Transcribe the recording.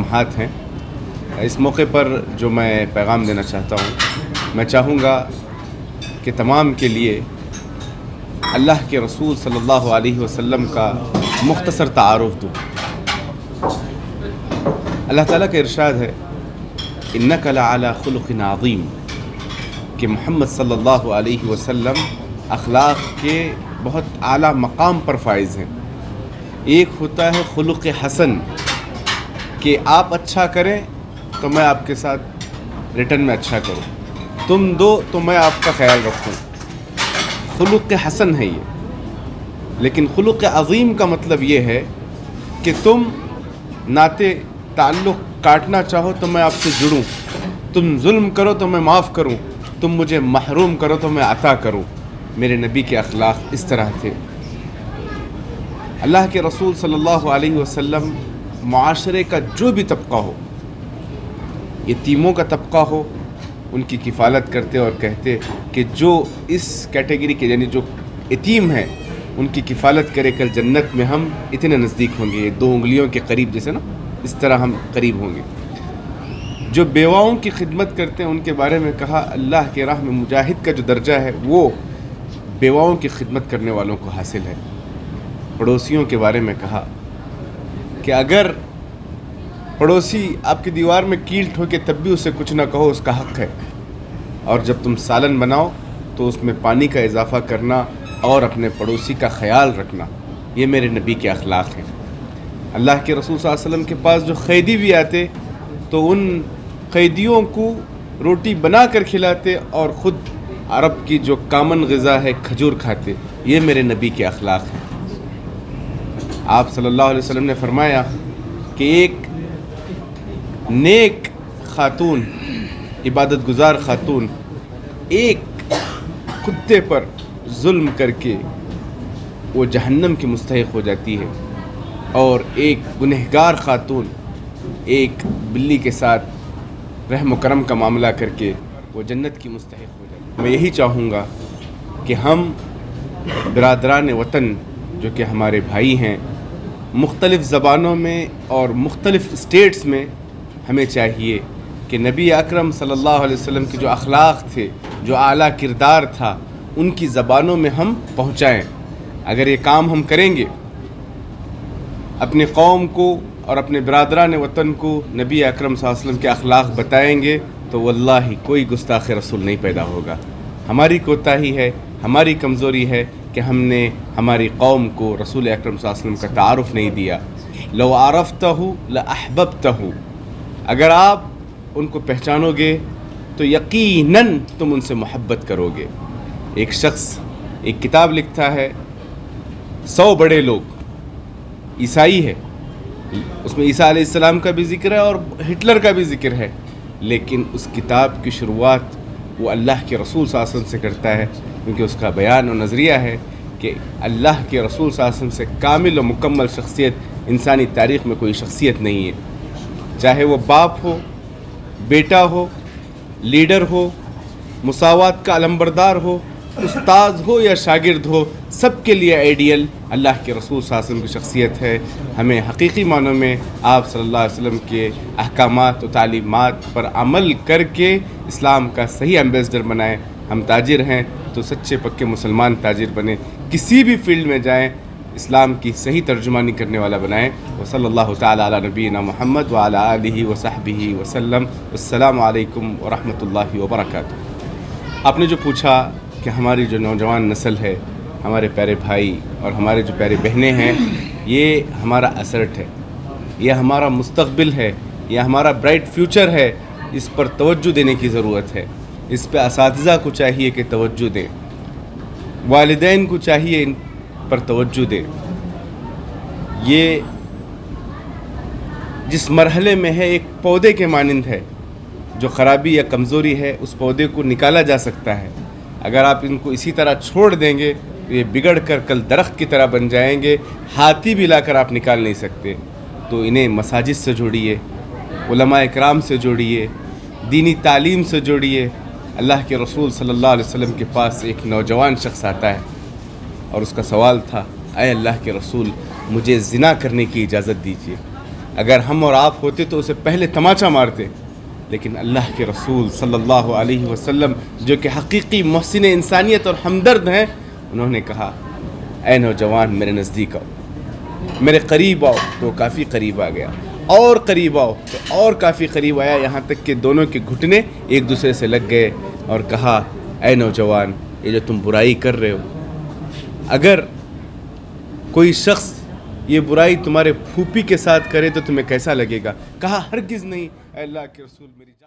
लम्हात हैं। इस मौके पर जो मैं पैगाम देना चाहता हूँ, मैं चाहूँगा कि तमाम के लिए अल्लाह के रसूल सल्लल्लाहु अलैहि वसल्लम का मुख्तसर तारुफ दूँ। अल्लाह ताला का इरशाद है, इन्नका लअला खुलुक़िन अज़ीम, कि मोहम्मद सल्लल्लाहु अलैहि वसल्लम अखलाक के बहुत आला मकाम पर फाइज़ हैं। एक होता है खुलुक़ हसन, कि आप अच्छा करें तो मैं आपके साथ रिटर्न में अच्छा करूं, तुम दो तो मैं आपका ख्याल रखूं। खुलुक़ हसन है ये। लेकिन खुलुक़ अज़ीम का मतलब ये है कि तुम नाते ताल्लुक़ काटना चाहो तो मैं आपसे जुड़ूं, तुम जुल्म करो तो मैं माफ़ करूं, तुम मुझे महरूम करो तो मैं अता करूं। मेरे नबी के अखलाक इस तरह थे। अल्लाह के रसूल सल्लल्लाहु अलैहि वसल्लम मुआशरे का जो भी तबका हो, यतीमों का तबका हो, उनकी किफ़ालत करते और कहते कि जो इस कैटेगरी के यानी जो यतीम हैं उनकी किफ़ालत करे, कल जन्नत में हम इतने नज़दीक होंगे, ये 2 उंगलियों के करीब, जैसे ना इस तरह हम करीब होंगे। जो बेवाओं की खिदमत करते हैं उनके बारे में कहा, अल्लाह के राह में मुजाहिद का जो दर्जा है वो बेवाओं की खिदमत करने वालों को हासिल है। पड़ोसियों के बारे में कहा कि अगर पड़ोसी आपकी दीवार में कील ठोके तब भी उसे कुछ ना कहो, उसका हक़ है। और जब तुम सालन बनाओ तो उसमें पानी का इजाफ़ा करना और अपने पड़ोसी का ख्याल रखना, ये मेरे नबी के अखलाक हैं। अल्लाह के रसूल सल्लल्लाहु अलैहि वसल्लम के पास जो क़ैदी भी आते तो उन क़ैदियों को रोटी बना कर खिलाते और ख़ुद अरब की जो कामन ग़िज़ा है खजूर खाते। ये मेरे नबी के अखलाक हैं। आप सल्लल्लाहु अलैहि वसल्लम ने फरमाया कि एक नेक खातून, इबादत गुज़ार खातून एक कुत्ते पर जुल्म करके वो जहन्नम की मुस्तहिक़ हो जाती है, और एक गुनहगार खातून एक बिल्ली के साथ रहम व करम का मामला करके वो जन्नत की मुस्तहिक़ हो जाती है। मैं यही चाहूँगा कि हम बिरादरान वतन जो कि हमारे भाई हैं, मुख्तलिफ़ ज़बानों में और मुख्तलिफ़ स्टेट्स में, हमें चाहिए कि नबी अकरम सल्लल्लाहु अलैहि वसल्लम के जो अखलाक थे, जो आला किरदार था, उनकी ज़बानों में हम पहुँचाएँ। अगर ये काम हम करेंगे, अपने कौम को और अपने बिरादरान वतन को नबी अकरम सल्लल्लाहु अलैहि वसल्लम के अखलाक बताएंगे, तो वल्लाही कोई गुस्ताख़ रसूल नहीं पैदा होगा। हमारी कोताही है, हमारी कमज़ोरी है कि हमने हमारी कौम को रसूल अकरम सल्लल्लाहु अलैहि वसल्लम का तारुफ़ नहीं दिया। लौ आरफ़तहु लअहबब्तहु, अगर आप उनको पहचानोगे तो यकीनन तुम उनसे मोहब्बत करोगे। एक शख्स एक किताब लिखता है, 100 बड़े लोग, ईसाई है, उसमें ईसा अलैहिस्सलाम का भी ज़िक्र है और हिटलर का भी ज़िक्र है, लेकिन उस किताब की शुरुआत वो अल्लाह के रसूल सल्लल्लाहु अलैहि वसल्लम से करता है, क्योंकि उसका बयान और नज़रिया है कि अल्लाह के रसूल सल्लल्लाहु अलैहि वसल्लम से कामिल और मुकम्मल शख्सियत इंसानी तारीख़ में कोई शख्सियत नहीं है। चाहे वो बाप हो, बेटा हो, लीडर हो, मुसावात का अलंबरदार हो, उस्ताद हो या शागिर्द हो, सबके लिए आइडियल अल्लाह के रसूल सल्लल्लाहु अलैहि वसल्लम की शख्सियत है। हमें हकीकी मानों में आप सल्लल्लाहु अलैहि वसल्लम के अहकामात और तालीमात पर अमल करके इस्लाम का सही एम्बेसडर बनाएं। हम ताजिर हैं तो सच्चे पक्के मुसलमान ताजिर बने, किसी भी फील्ड में जाएं इस्लाम की सही तर्जुमानी करने वाला बनाएं। व सल्लल्लाहु तआला अला नबीना मुहम्मद व अला आलिहि व सहबिहि वसल्लम। अस्सलामु अलैकुम व रहमतुल्लाहि व बरकातुहू। आपने जो पूछा कि हमारी जो नौजवान नस्ल है, हमारे प्यारे भाई और हमारे जो प्यारे बहनें हैं, ये हमारा असर्ट है, ये हमारा मुस्तक़बिल है, ये हमारा ब्राइट फ्यूचर है। इस पर तवज्जो देने की ज़रूरत है। इस पर असातिज़ा को चाहिए कि तवज्जो दें, वालिदैन को चाहिए इन पर तवज्जो दें। ये जिस मरहले में है एक पौधे के मानिंद है, जो ख़राबी या कमज़ोरी है उस पौधे को निकाला जा सकता है। अगर आप इनको इसी तरह छोड़ देंगे तो ये बिगड़ कर कल दरख्त की तरह बन जाएंगे, हाथी भी लाकर आप निकाल नहीं सकते। तो इन्हें मसाजिद से जोड़िए, उलमा इकराम से जोड़िए, दीनी तालीम से जोड़िए। अल्लाह के रसूल सल्लल्लाहु अलैहि वसल्लम के पास एक नौजवान शख्स आता है और उसका सवाल था, ऐ अल्लाह के रसूल, मुझे ज़िना करने की इजाज़त दीजिए। اگر ہم اور آپ ہوتے تو اسے پہلے تماچا مارتے، لیکن اللہ کے رسول صلی اللہ علیہ وسلم جو کہ حقیقی محسن انسانیت اور ہمدرد ہیں، انہوں نے کہا اے نوجوان میرے نزدیک آؤ، میرے قریب آؤ، تو کافی قریب آ گیا، اور قریب آؤ تو اور کافی قریب آیا، یہاں تک کہ دونوں کے گھٹنے ایک دوسرے سے لگ گئے، اور کہا اے نوجوان یہ جو تم برائی کر رہے ہو، اگر کوئی شخص یہ برائی تمہارے پھوپھی کے ساتھ کرے تو تمہیں کیسا لگے گا؟ کہا ہرگز نہیں اے اللہ کے رسول، میری جان